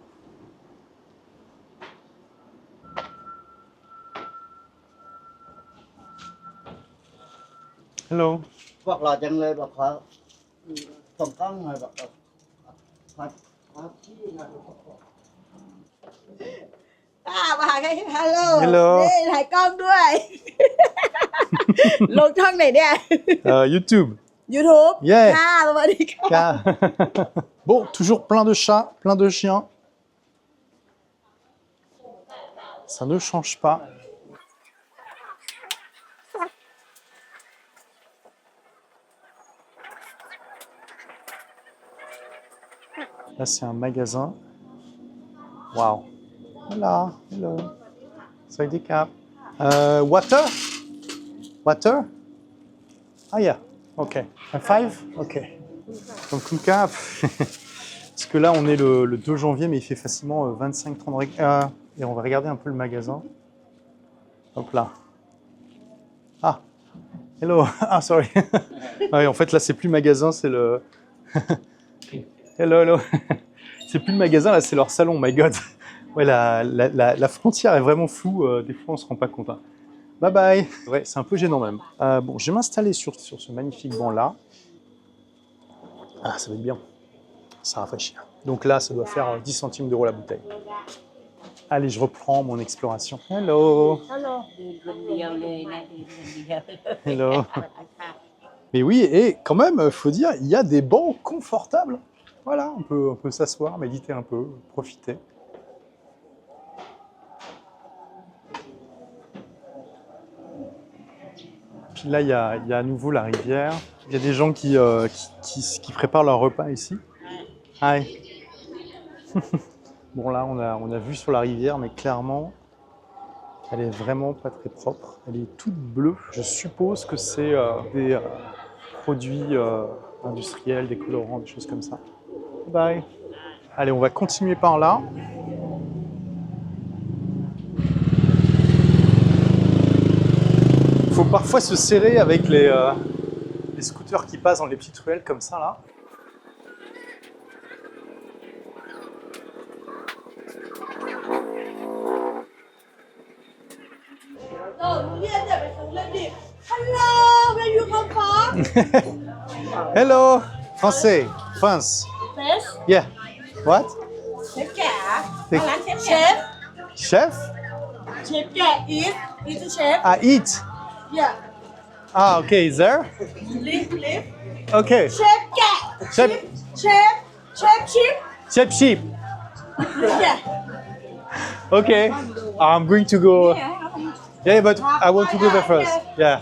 Hello. พวกเราจังเลยบอกขอส่งกล้องหน่อยบอกขอที่หน่อย มาหาใครฮัลโหล Hello นี่ถ่ายกล้องด้วย ลงช่องไหนเนี่ย YouTube. YouTube Yeah. ค่ะสวัสดีค่ะ Bon, toujours plein de chats, plein de chiens. Ça ne change pas. Là, c'est un magasin. Waouh. Voilà, hello. Soy des cap. Water? Water? Ah, yeah. Ok. Un 5? Ok. Donc, comme cap. Parce que là, on est le 2 janvier, mais il fait facilement 25-30 degrés. Et on va regarder un peu le magasin. Hop là. Ah. Hello. Ah, sorry. Ouais, en fait, là, c'est plus le magasin, c'est le... Hello, hello. C'est plus le magasin, là, c'est leur salon, my God. Ouais, la frontière est vraiment floue. Des fois, on se rend pas compte. Hein. Bye bye. Ouais, c'est un peu gênant même. Bon, je vais m'installer sur ce magnifique banc-là. Ah, ça va être bien. Ça rafraîchit. Donc là, ça doit faire 10 centimes d'euros la bouteille. Allez, je reprends mon exploration. Hello. Hello. Mais oui, et quand même, faut dire, il y a des bancs confortables. Voilà, on peut s'asseoir, méditer un peu, profiter. Puis là, il y a à nouveau la rivière. Il y a des gens qui préparent leur repas ici. Hi. Bon, là, on a vu sur la rivière, mais clairement, elle est vraiment pas très propre. Elle est toute bleue. Je suppose que c'est des produits industriels, des colorants, des choses comme ça. Bye. Allez, on va continuer par là. Il faut parfois se serrer avec les scooters qui passent dans les petites ruelles comme ça, là. Hello, where you come from? Hello, français, France. Fresh Yeah. What? เชฟแก่ C'est- ร้านเชฟแก่ Chef? เชฟแก่ eatเชฟ Ah, eat. yeah Ah, okay, is there? live Okay. เชฟแก่ Chef, เชฟชิป chef sheep. yeah Okay. I'm going to go. Yeah, but I want to go there first. Yeah.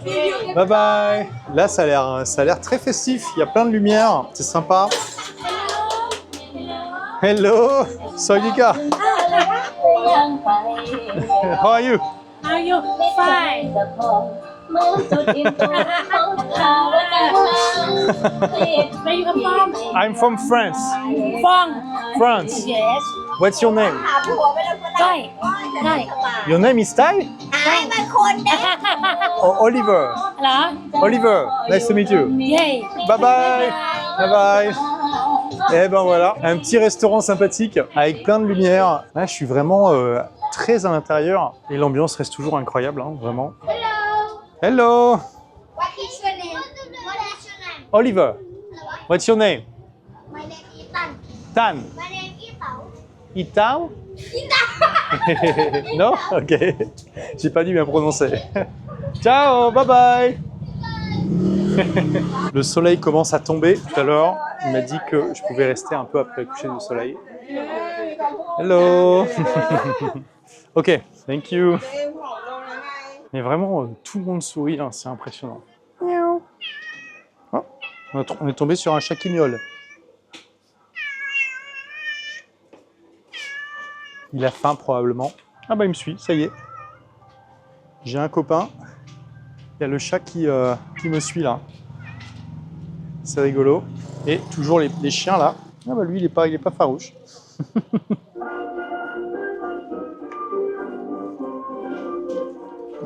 Bye bye. Là, ça a l'air très festif. Il y a plein de lumière. C'est sympa. Hello. Soyika. How are you? How you? Fine. Where you come from? I'm from France. From France. Yes. What's your name? Thai. Thai. Your name is Thai? เป็นคนเด็ก Oh, Oliver. เหรอ Oliver. Nice to meet you. เย้ Bye bye. Bye bye. Et ben voilà, un petit restaurant sympathique avec plein de lumière. Là, je suis vraiment très à l'intérieur et l'ambiance reste toujours incroyable, hein, vraiment. Hello. What is your name? What is your name? Oliver. What's your name? My name is Tan. Tan. My name is Tao. Itao? Non? Ok. J'ai pas dû bien prononcer. Ciao, bye bye. Le soleil commence à tomber. Tout à l'heure, il m'a dit que je pouvais rester un peu après le coucher du soleil. Hello. Ok, thank you. Mais vraiment, tout le monde sourit, hein, c'est impressionnant. Miaou. Oh, on est tombé sur un chat qui miaule. Il a faim probablement. Ah bah il me suit, ça y est. J'ai un copain. Il y a le chat qui me suit là. C'est rigolo. Et toujours les chiens là. Ah bah lui il est pas farouche.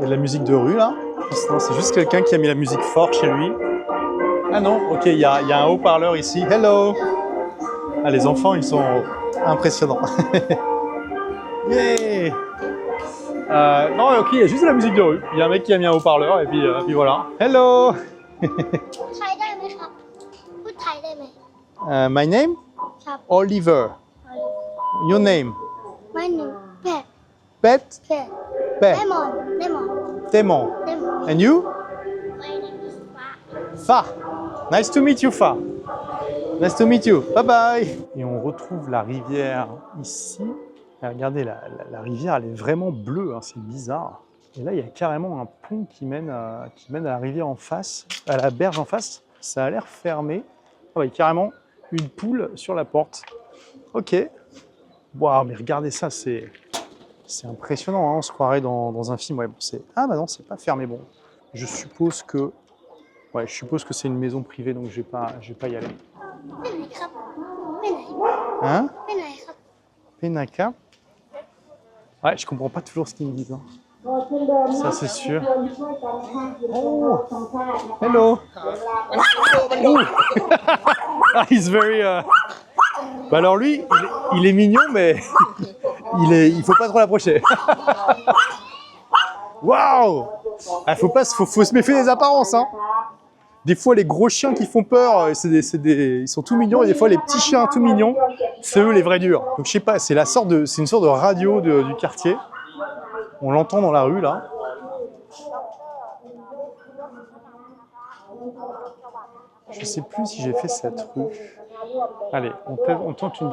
Il y a de la musique de rue là. Non, c'est juste quelqu'un qui a mis la musique forte chez lui. Ah non, ok, il y a un haut-parleur ici. Hello! Ah, les enfants, ils sont impressionnants. Yeah! Non, ok, il y a juste de la musique de rue. Il y a un mec qui a mis un haut-parleur et puis voilà. Hello! พูดไทยได้ไหมครับ พูดไทยได้ไหม My name? ครับ Oliver. Your name? ไม่หนึ่งแพะ Pet? แพะ Pet. ได้หมอนได้หมอน Témon. ได้หมอน And you? ไม่ได้มีฟ้า Fa. Nice to meet you, Fa. Nice to meet you. Bye bye. Et on retrouve la rivière ici. Et regardez, la rivière, elle est vraiment bleue. Hein, c'est bizarre. Et là, il y a carrément un pont qui mène à la rivière en face, à la berge en face. Ça a l'air fermé. Ah ouais, carrément une poule sur la porte. Ok. Waouh, mais regardez ça, c'est impressionnant. Hein, on se croirait dans un film. Ouais, bon, ah bah non, c'est pas fermé. Bon, je suppose que c'est une maison privée, donc je vais pas y aller. ไปไหนครับไปไหน Hein? ไปไหนครับ Penaka? Ouais, je comprends pas toujours ce qu'ils me disent. Hein. Ça, c'est sûr. Oh! Hello! Oh. Ah, he's very... Bah alors lui, il est mignon, mais il faut pas trop l'approcher. Waouh! Ah, faut se méfier des apparences, hein. Des fois, les gros chiens qui font peur, ils sont tout mignons, et des fois, les petits chiens tout mignons, c'est eux les vrais durs. Donc, je sais pas, c'est une sorte de radio du quartier. On l'entend dans la rue, là. Je sais plus si j'ai fait cette rue. Allez, on tente une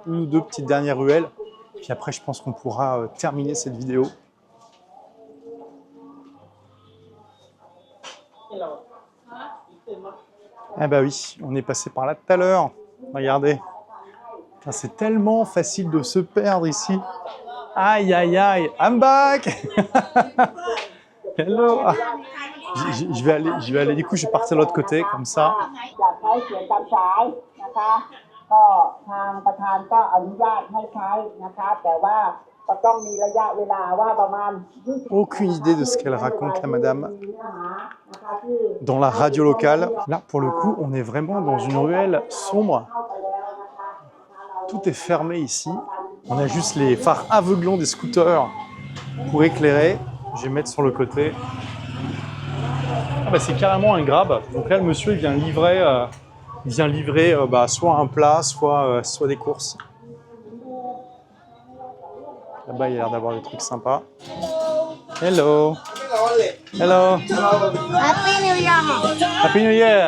ou deux petites dernières ruelles. Puis après, je pense qu'on pourra terminer cette vidéo. Ah bah oui, on est passé par là tout à l'heure. Regardez. C'est tellement facile de se perdre ici. Aïe, aïe, aïe. I'm back. Hello. Ah. Je vais aller, du coup, je vais partir de l'autre côté, comme ça. จะใช้เสียงตามสายนะคะก็ทางประธานก็อนุญาตให้ใช้นะคะแต่ว่าก็ต้องมีระยะเวลาว่าประมาณ Aucune idée de ce qu'elle raconte, la madame, dans la radio locale. Là, pour le coup, on est vraiment dans une ruelle sombre. Tout est fermé ici. On a juste les phares aveuglants des scooters pour éclairer. Je vais mettre sur le côté. Ah bah, c'est carrément un grab. Donc là, le monsieur, il vient livrer soit un plat, soit des courses. Là-bas, il y a l'air d'avoir des trucs sympas. Hello. Hello. Happy New Year Happy New Year.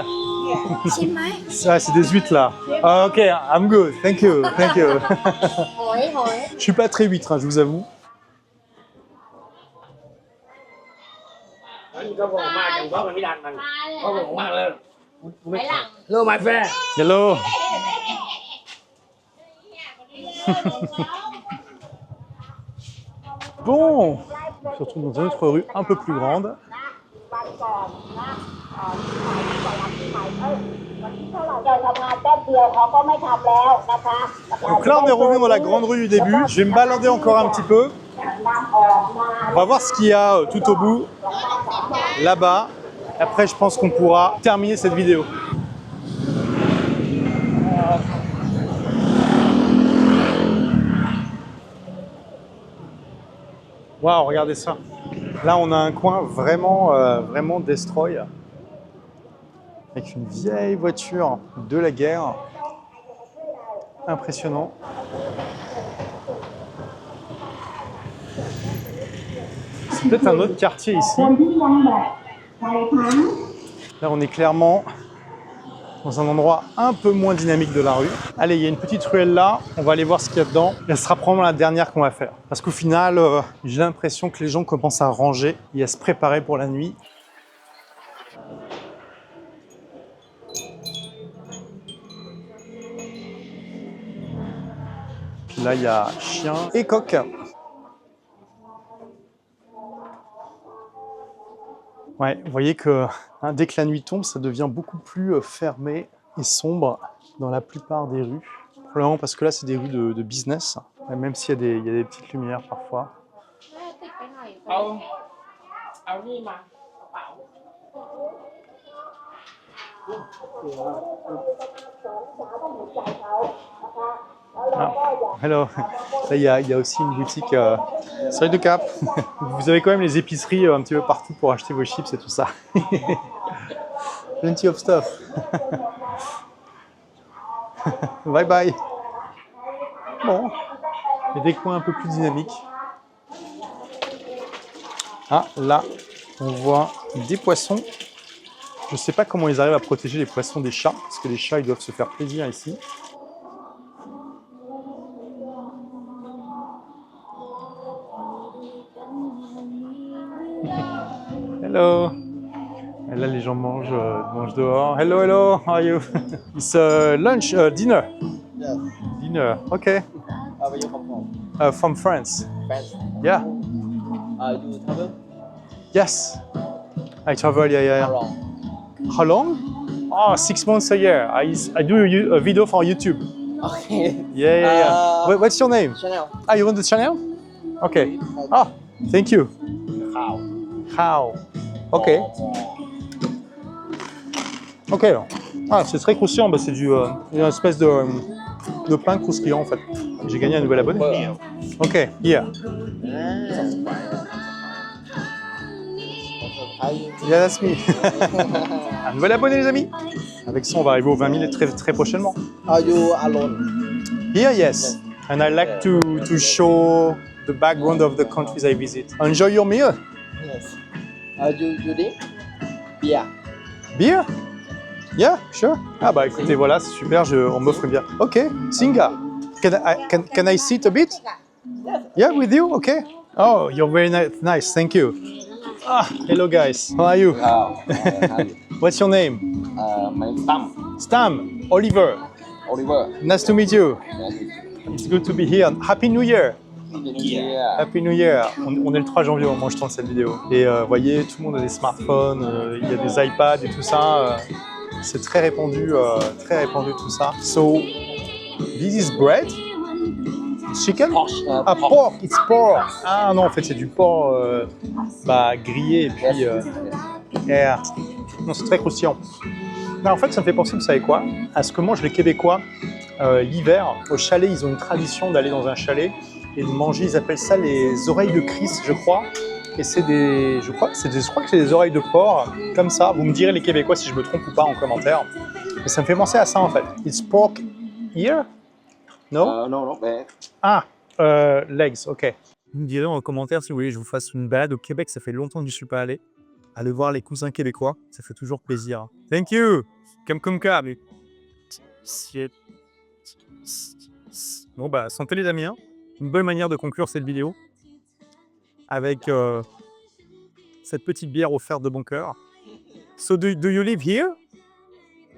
ชิมไหม Ah, c'est des huîtres là. Ah, ok, I'm good. Thank you. Thank you. หอยหอย Je suis pas très huître, hein, je vous avoue. ก็บอกมากอย่างว่ามันไม่ดังมันก็บอกมากเลยเลิกมาแฟร์ Hello. Bon, on se retrouve dans une autre rue un peu plus grande. วันก่อนนะที่ไหนที่ก่อนรับที่ไหนวันที่เท่าไหร่เราทำงานแป๊บเดียวเขาก็ไม่ทำแล้วนะคะ Donc là, on est revenu dans la grande rue du début. Je vais me balader encore un petit peu. นำออกมา On va voir ce qu'il y a tout au bout, là-bas. Après, je pense qu'on pourra terminer cette vidéo. Waouh, regardez ça. Là, on a un coin vraiment destroy. Avec une vieille voiture de la guerre. Impressionnant. C'est peut-être un autre quartier ici. Là, on est clairement dans un endroit un peu moins dynamique de la rue. Allez, il y a une petite ruelle là. On va aller voir ce qu'il y a dedans. Et ce sera probablement la dernière qu'on va faire. Parce qu'au final, j'ai l'impression que les gens commencent à ranger et à se préparer pour la nuit. Puis là, il y a chien et coq. Ouais, vous voyez que dès que la nuit tombe, ça devient beaucoup plus fermé et sombre dans la plupart des rues. Probablement parce que là, c'est des rues de business, même s'il y a des petites lumières parfois. เอานี่มากระเป๋า Ah, hello. Là, il y a aussi une boutique. Salut de Cap. Vous avez quand même les épiceries un petit peu partout pour acheter vos chips et tout ça. Plenty of stuff. Bye bye. Bon, il y a des coins un peu plus dynamiques. Ah, là, on voit des poissons. Je ne sais pas comment ils arrivent à protéger les poissons des chats, parce que les chats, ils doivent se faire plaisir ici. Hello. Et là, les gens mangent dehors. Hello, hello. How are you? It's lunch, dinner. Yes. Dinner. Okay. Where you come from? From France. France. Yeah. You travel? Yes. I travel. Yeah. How long? How long? Oh, 6 months a year. I do a video for YouTube. Okay. Yeah. What's your name? Chanel. Ah, you want the channel? Okay. Ah, thank you. How? Ok. Ok. Ah, c'est très croustillant. Bah, c'est une espèce de pain croustillant en fait. J'ai gagné un nouvel abonné. Ok. Yeah. Yeah, that's me. Un nouvel abonné les amis. Avec ça, on va arriver aux 20 000 très prochainement. Are you alone? Here, yes. And I like to show the background of the countries I visit. Enjoy your meal. Yes. You drink? Beer. Beer? Yeah, sure. Ah bah écoutez, voilà, c'est super, on m'offre une bière. Ok, Singa. Can I sit a bit? Yeah, with you? Okay. Oh, you're very nice. Thank you. Ah, hello guys. How are you? What's your name? My name is Tam. Stam. Oliver. Oliver. Nice to meet you. It's good to be here. Happy New Year. Happy New Year. On est le 3 janvier au moment où je tourne cette vidéo. Et vous voyez, tout le monde a des smartphones, il y a des iPads et tout ça. C'est très répandu tout ça. So, this is bread? Chicken? Ah, pork. It's pork. Ah non, en fait, c'est du porc grillé et puis... yeah. Non, c'est très croustillant. Non, en fait, ça me fait penser, vous savez quoi? À ce que mangent les Québécois l'hiver. Au chalet, ils ont une tradition d'aller dans un chalet et de manger, ils appellent ça les oreilles de Chris, je crois. Et c'est je crois que c'est des oreilles de porc, comme ça. Vous me direz les Québécois si je me trompe ou pas en commentaire. Mais ça me fait penser à ça en fait. It's pork ear? No? No, but... Ah, legs, ok. Vous me direz en commentaire si vous voulez que je vous fasse une balade au Québec, ça fait longtemps que je ne suis pas allé. Allez voir les cousins québécois, ça fait toujours plaisir. Thank you! Bon bah, santé les amis, hein. Une bonne manière de conclure cette vidéo avec cette petite bière offerte de bon cœur. So do you live here?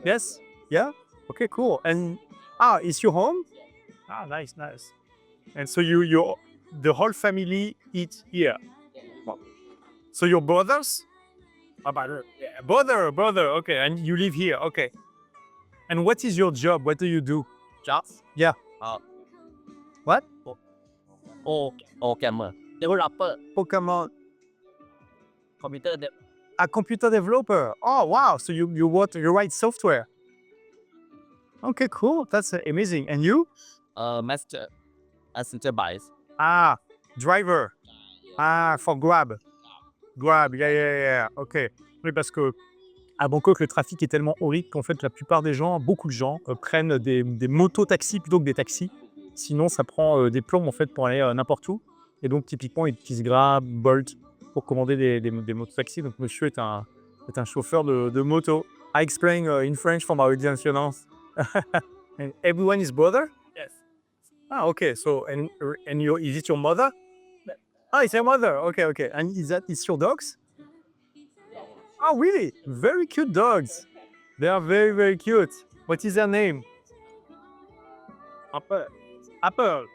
Yes? Yeah? Okay, cool. And is your home? Ah, nice. And so the whole family eat here. So your brothers? Brother. Okay, and you live here. Okay. And what is your job? What do you do? Job? Yeah. What? Programmer. Developer. Pokemon. Computer A computer developer. Oh, wow. So you write software. Okay, cool. That's amazing. And you? Master. Passenger bias. Ah, driver. Ah, for Grab. Grab, yeah. Ok. Oui, parce que à Bangkok, le trafic est tellement horrible qu'en fait, la plupart des gens, beaucoup de gens, prennent des moto-taxis plutôt que des taxis. Sinon, ça prend des plombs en fait pour aller n'importe où. Et donc, typiquement, ils utilisent Grab, Bolt pour commander des moto-taxis. Donc, monsieur est un chauffeur de moto. I explain in French for my audience, you know. And everyone is brother? Yes. Ah, okay. So, and is it your mother? Ah, it's your mother. Okay. And is your dogs? Oh, really? Very cute dogs. They are very, very cute. What is their name? Apple.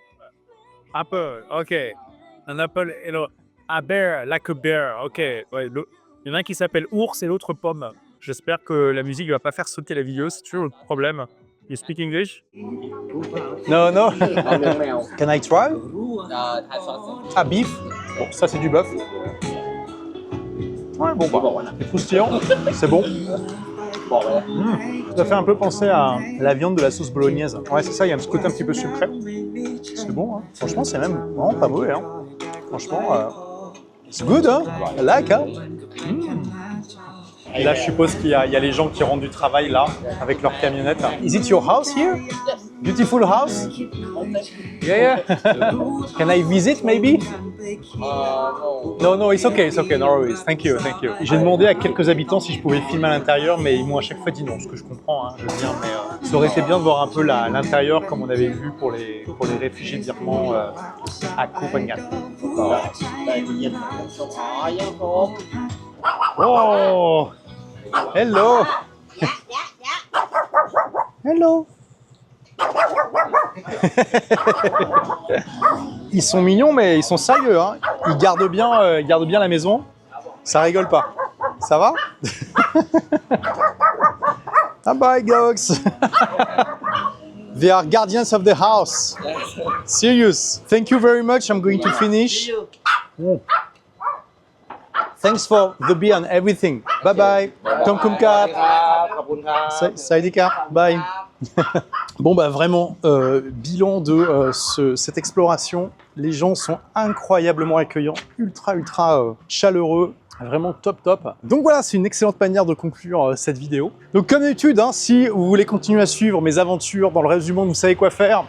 Okay. Un apple, a bear, like a bear. Ok. Ouais, il y en a un qui s'appelle ours et l'autre pomme. J'espère que la musique ne va pas faire sauter la vidéo. C'est toujours le problème. You speak English? No. Can I try? Ah, beef. Bon, ça c'est du bœuf. Ouais, bon, bah, voilà. c'est croustillant, c'est bon. Bon, voilà. Ça fait un peu penser à la viande de la sauce bolognaise. Ouais, c'est ça, il y a un petit côté un petit peu sucré. C'est bon, hein. Franchement, c'est même vraiment pas mauvais. Hein. Franchement, it's good, hein. I like, hein. Et là, je suppose qu'il y a les gens qui rentrent du travail là, avec leur camionnette. Is it your house here? Beautiful house? Yeah, yeah. Can I visit maybe? No, it's okay, no worries. Thank you. J'ai demandé à quelques habitants si je pouvais filmer à l'intérieur, mais ils m'ont à chaque fois dit non, ce que je comprends, hein, je veux dire, mais ça aurait été bien de voir un peu l'intérieur comme on avait vu pour les réfugiés birmans à Copenhague. Oh! Hello! Hello! Ils sont mignons, mais ils sont sérieux. Hein. Ils gardent bien la maison. Ça rigole pas. Ça va? Ah bye, dogs. They are guardians of the house. Serious. Thank you very much. I'm going to finish. Thanks for the beer and everything. Bye bye. Tom Kumkat. Saïdika. Bye. Bon bah vraiment, bilan de cette exploration. Les gens sont incroyablement accueillants, ultra chaleureux. Vraiment top. Donc voilà, c'est une excellente manière de conclure cette vidéo. Donc comme d'habitude, hein, si vous voulez continuer à suivre mes aventures dans le reste du monde, vous savez quoi faire.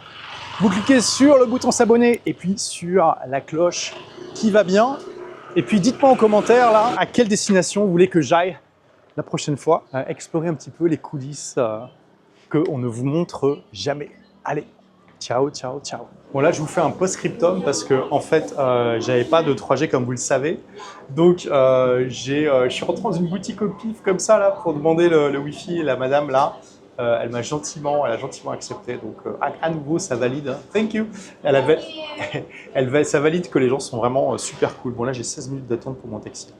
Vous cliquez sur le bouton s'abonner et puis sur la cloche qui va bien. Et puis dites-moi en commentaire là, à quelle destination vous voulez que j'aille la prochaine fois. Explorer un petit peu les coulisses qu'on ne vous montre jamais. Allez, ciao. Bon là, je vous fais un post-scriptum parce que en fait, j'avais pas de 3G comme vous le savez. Donc, je suis rentré dans une boutique au pif comme ça là pour demander le Wi-Fi et la madame là, elle a gentiment accepté. Donc, à nouveau, ça valide. Hein. Thank you. Ça valide que les gens sont vraiment super cool. Bon là, j'ai 16 minutes d'attente pour mon taxi.